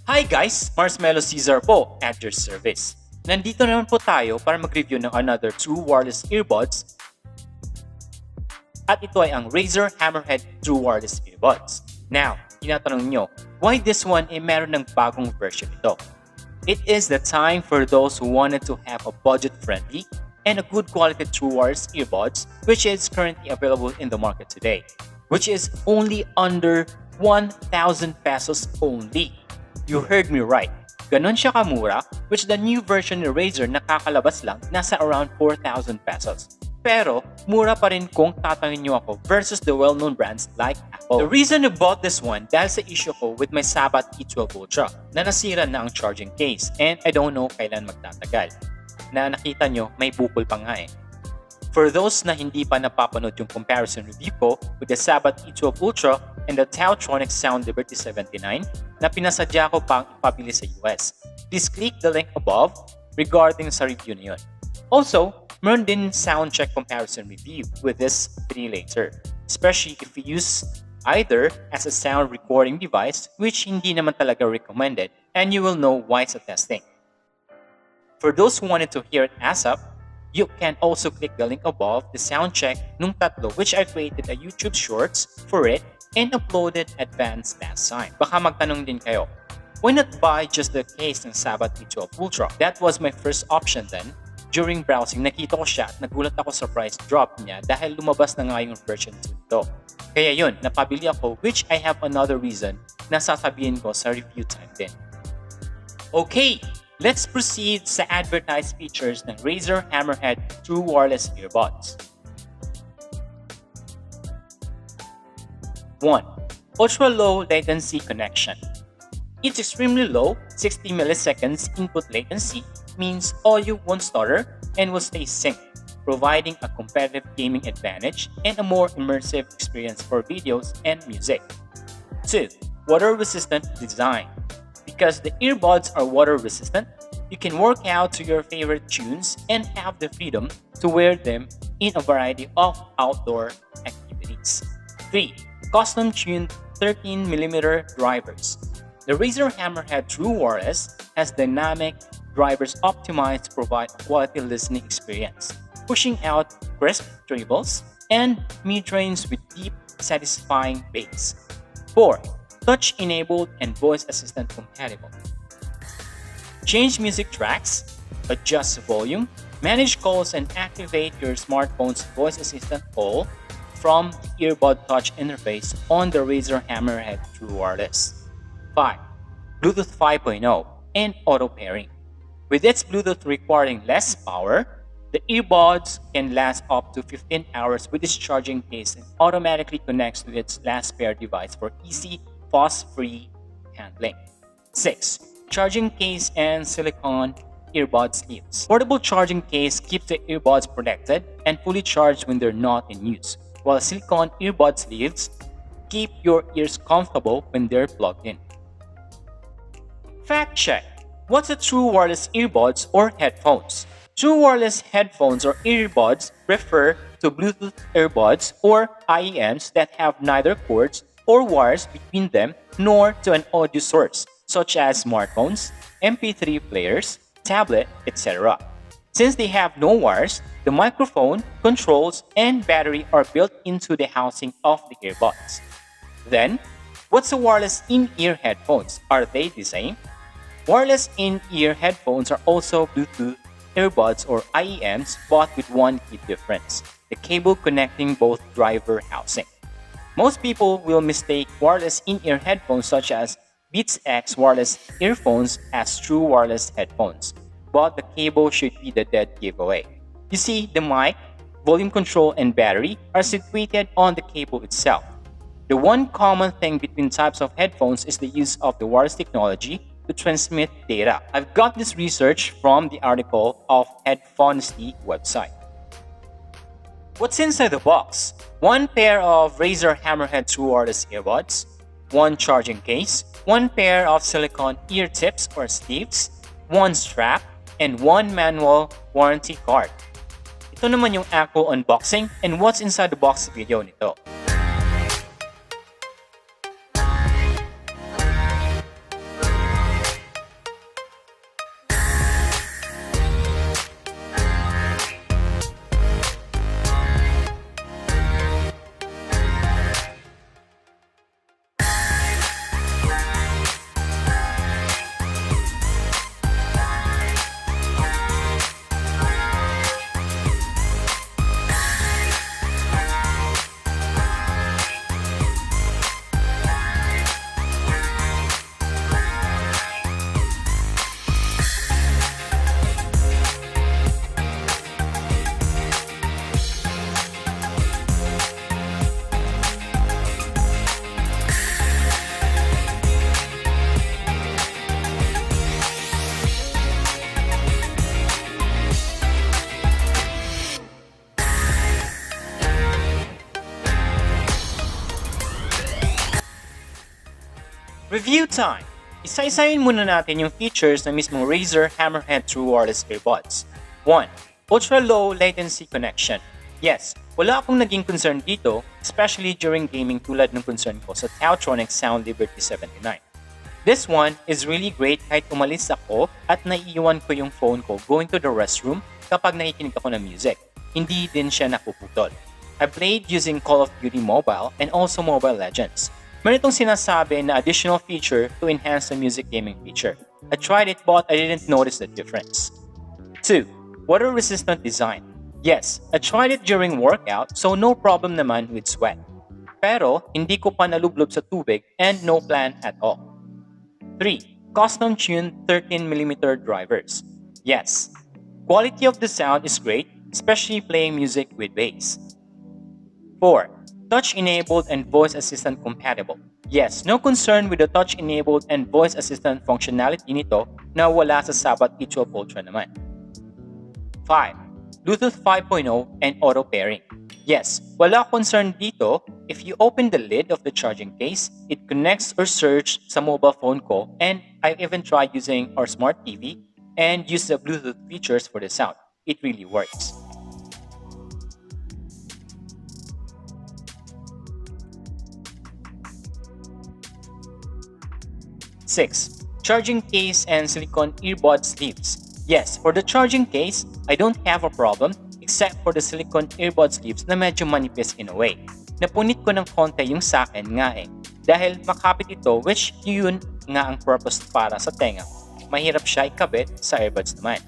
Hi guys! Marshmallow Caesar po at your service. Nandito naman po tayo para mag-review ng another true wireless earbuds at ito ay ang Razer Hammerhead True Wireless Earbuds. Now, tinatanong nyo, why this one ay meron ng bagong version ito? It is the time for those who wanted to have a budget-friendly and a good quality true wireless earbuds which is currently available in the market today, which is only under 1,000 pesos only. You heard me right. Ganon siya kamura, which the new version ni Razer na kakalabas lang nasa around 4,000 pesos. Pero, mura pa rin kung tatangin nyo ako versus the well-known brands like Apple. The reason I bought this one dahil sa issue ko with my Salamat E12 Ultra na nasira na ang charging case and I don't know kailan magtatagal. Na nakita nyo, may bukol pa nga eh. For those na hindi pa napapanood yung comparison review ko with the Salamat E12 Ultra and the Tautronic Sound Liberty 79 na pinasadya ko pang ipabili sa US, please click the link above regarding sa review na yun. Also, meron din sound check comparison review with this 3 later, especially if you use either as a sound recording device which hindi naman talaga recommended and you will know why sa testing. For those who wanted to hear it ASAP, you can also click the link above the sound check nung tatlo which I created a YouTube shorts for it and uploaded advanced last time. Baka magtanong din kayo, why not buy just the case ng Salamat E12 Ultra? That was my first option then. During browsing, nakita ko siya at nagulat ako sa price drop niya dahil lumabas na nga yung version 2 nito. Kaya yun, napabili ako which I have another reason na sasabihin ko sa review time din. Okay, let's proceed sa advertised features ng Razer Hammerhead True Wireless Earbuds. 1. Ultra-low latency connection. It's extremely low, 60 milliseconds input latency means audio won't stutter and will stay synced, providing a competitive gaming advantage and a more immersive experience for videos and music. 2. Water-resistant design. Because the earbuds are water-resistant, you can work out to your favorite tunes and have the freedom to wear them in a variety of outdoor activities. 3. Custom-tuned 13mm drivers. The Razer Hammerhead True Wireless has dynamic drivers optimized to provide a quality listening experience, pushing out crisp trebles and mid-range with deep, satisfying bass. 4. Touch-enabled and voice assistant compatible. Change music tracks, adjust volume, manage calls, and activate your smartphone's voice assistant all from the earbud touch interface on the Razer Hammerhead True Wireless. 5. Bluetooth 5.0 and auto pairing. With its Bluetooth requiring less power, the earbuds can last up to 15 hours with its charging case and automatically connects to its last pair device for easy, fuss-free handling. 6. Charging case and silicone earbud sleeves. Portable charging case keeps the earbuds protected and fully charged when they're not in use, while silicone earbud sleeves keep your ears comfortable when they're plugged in. Fact check. What's a true wireless earbuds or headphones? True wireless headphones or earbuds refer to Bluetooth earbuds or IEMs that have neither cords or wires between them nor to an audio source, such as smartphones, MP3 players, tablet, etc. Since they have no wires, the microphone, controls, and battery are built into the housing of the earbuds. Then, what's a wireless in-ear headphones? Are they the same? Wireless in-ear headphones are also Bluetooth earbuds or IEMs, but with one key difference: the cable connecting both driver housing. Most people will mistake wireless in-ear headphones such as Beats X wireless earphones as true wireless headphones, but the cable should be the dead giveaway. You see, the mic, volume control, and battery are situated on the cable itself. The one common thing between types of headphones is the use of the wireless technology to transmit data. I've got this research from the article of Ka-FanaTech website. What's inside the box? One pair of Razer Hammerhead True Wireless earbuds, one charging case, one pair of silicone ear tips or sleeves, one strap, and one manual warranty card. Ito naman yung actual unboxing and what's inside the box video nito. Review time! Isa-isayin muna natin yung features ng mismong Razer Hammerhead True Wireless Earbuds. 1. Ultra-low latency connection. Yes, wala akong naging concern dito, especially during gaming tulad ng concern ko sa Ka-FanaTech Sound Liberty 79. This one is really great kahit umalis ako at naiiwan ko yung phone ko going to the restroom kapag nakikinig ako ng music. Hindi din siya napuputol. I played using Call of Duty Mobile and also Mobile Legends. Meron itong sinasabi na additional feature to enhance the music gaming feature. I tried it but I didn't notice the difference. 2. Water-resistant design. Yes, I tried it during workout so no problem naman with sweat. Pero hindi ko pa nalublob sa tubig and no plan at all. 3. Custom-tuned 13mm drivers. Yes, quality of the sound is great, especially playing music with bass. 4. Touch-enabled and voice assistant compatible. Yes, no concern with the touch-enabled and voice assistant functionality nito na wala sa Sabat E12 Ultra naman. 5. Bluetooth 5.0 and auto pairing. Yes, wala concern dito. If you open the lid of the charging case, it connects or surge sa mobile phone ko, and I even tried using our smart TV and use the Bluetooth features for the sound. It really works. 6. Charging case and silicone earbud sleeves. Yes, for the charging case, I don't have a problem except for the silicone earbud sleeves na medyo manipis in a way. Napunit ko ng konti yung sa akin nga dahil makapit ito which yun nga ang purpose para sa tenga. Mahirap siya ikabit sa earbuds naman.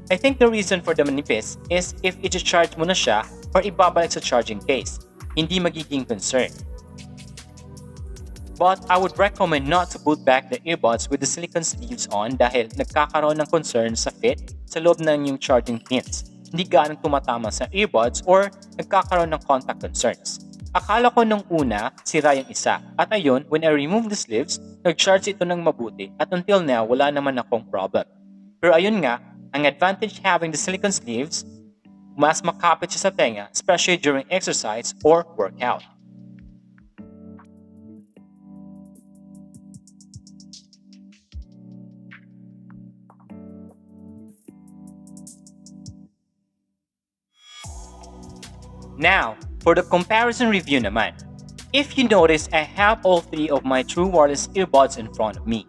I think the reason for the manipis is if i-charge mo na siya or ibabalik sa charging case, hindi magiging concern. But I would recommend not to put back the earbuds with the silicone sleeves on dahil nagkakaroon ng concern sa fit sa loob ng yung charging pins. Hindi ganang tumatama sa earbuds or nagkakaroon ng contact concerns. Akala ko nung una, sira yung isa. At ayun, when I removed the sleeves, nag-charge ito ng mabuti at until now, wala naman akong problem. Pero ayun nga, ang advantage having the silicone sleeves, mas makapit siya sa tenga, especially during exercise or workout. Now, for the comparison review naman. If you notice, I have all three of my true wireless earbuds in front of me.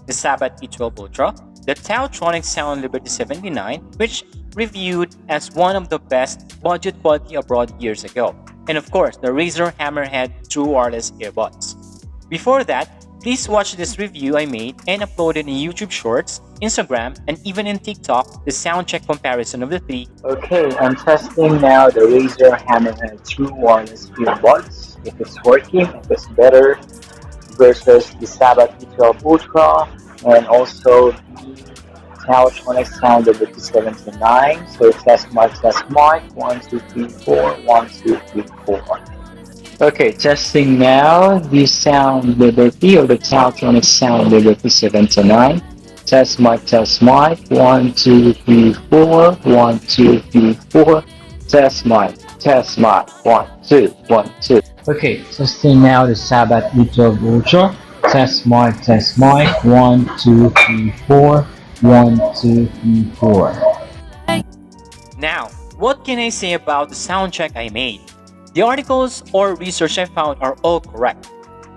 The Sabat E12 Ultra, the Ka-FanaTech Sound Liberty 79, which reviewed as one of the best budget quality abroad years ago, and of course, the Razer Hammerhead True Wireless Earbuds. Before that, please watch this review I made and uploaded in YouTube Shorts, Instagram, and even in TikTok, the sound check comparison of the three. Okay, I'm testing now the Razer Hammerhead True Wireless Earbuds. If it's working, if it's better versus the Sabat E12 Ultra and also the Ka-FanaTech Sound Liberty 79. So test mic, 1, 2, 3, 4, 1, 2, 3, 4. Okay, testing now the Sound Liberty or the Ka-FanaTech Sound Liberty 79. Test mic, 1, 2, 3, 4, 1, 2, 3, 4. Test mic, 1, 2, 1, 2. Okay, testing now the Sabat E12 Ultra. Test mic, 1, 2, 3, 4, 1, 2, 3, 4. Now, what can I say about the sound check I made? The articles or research I found are all correct.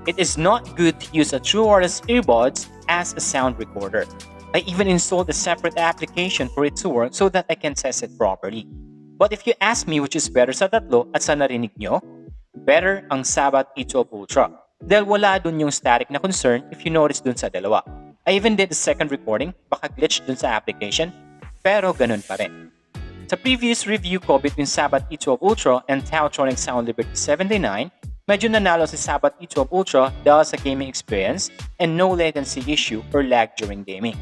It is not good to use a true wireless earbuds as a sound recorder. I even installed a separate application for it to work so that I can test it properly. But if you ask me which is better sa tatlo at sa narinig nyo, better ang Sabat E12 Ultra. Dahil wala dun yung static na concern if you notice dun sa dalawa. I even did the second recording, baka glitch dun sa application, pero ganun pa rin. Sa previous review ko between Sabat E12 Ultra and Ka-FanaTech Sound Liberty 79, medyo nanalo si Sabat E12 Ultra dahil sa gaming experience and no latency issue or lag during gaming.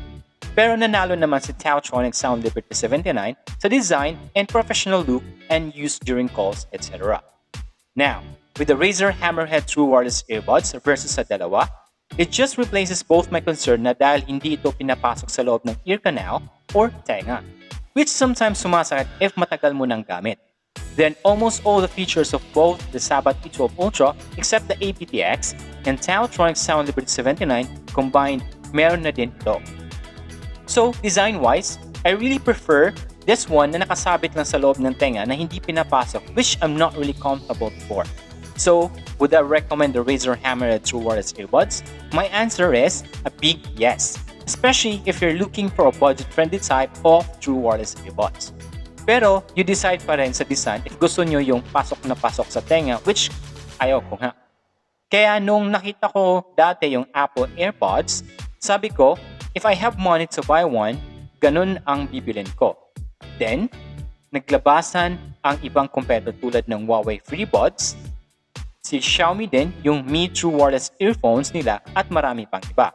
Pero nanalo naman si Ka-FanaTech Sound Liberty 79 sa design and professional look and use during calls, etc. Now, with the Razer Hammerhead True Wireless Earbuds versus sa dalawa, it just replaces both my concern na dahil hindi ito pinapasok sa loob ng ear canal or tenga, which sometimes sumasakit if matagal mo nang gamit. Then almost all the features of both the Sabat E12 Ultra except the aptX and Taotronic Sound Liberty 79 combined, meron na din ito. So, design-wise, I really prefer this one na nakasabit lang sa loob ng tenga na hindi pinapasok, which I'm not really comfortable for. So, would I recommend the Razer Hammerhead True Wireless Earbuds? My answer is a big yes, especially if you're looking for a budget-friendly type of True Wireless Earbuds. Pero, you decide pa rin sa design if gusto nyo yung pasok na pasok sa tenga, which ayaw ko nga. Kaya nung nakita ko dati yung Apple AirPods, sabi ko, if I have money to buy one, ganun ang bibilin ko. Then, naglabasan ang ibang competitor tulad ng Huawei FreeBuds, si Xiaomi din yung Mi True Wireless earphones nila at marami pang iba.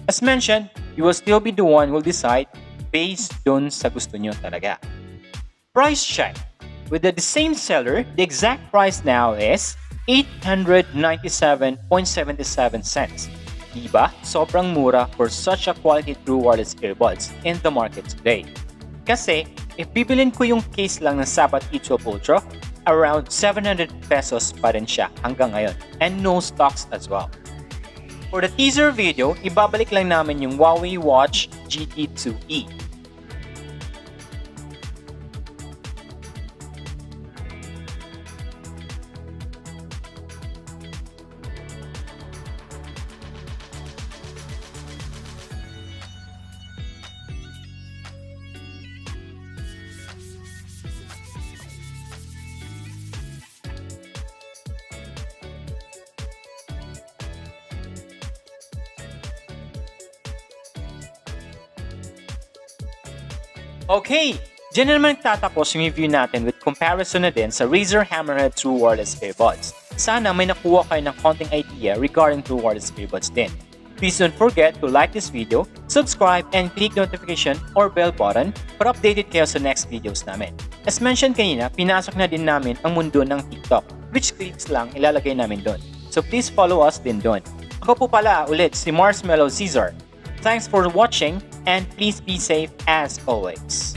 As mentioned, you will still be the one who will decide based dun sa gusto nyo talaga. Price check. With the same seller, the exact price now is 897.77 cents. Diba? Sobrang mura for such a quality True Wireless earbuds in the market today. Kasi, if bibilin ko yung case lang ng Sabat E12 Ultra, around 700 pesos pa rin siya hanggang ngayon. And no stocks as well. For the teaser video, ibabalik lang namin yung Huawei Watch GT2e. Okay, dyan na naman nagtatapos yung review natin with comparison na din sa Razer Hammerhead True Wireless Earbuds. Sana may nakuha kayo ng konting idea regarding True Wireless Earbuds din. Please don't forget to like this video, subscribe, and click notification or bell button para updated kayo sa next videos namin. As mentioned kanina, pinasok na din namin ang mundo ng TikTok, which clips lang ilalagay namin doon. So please follow us din doon. Ako po pala ulit si Marshmallow Caesar. Thanks for watching and please be safe as always.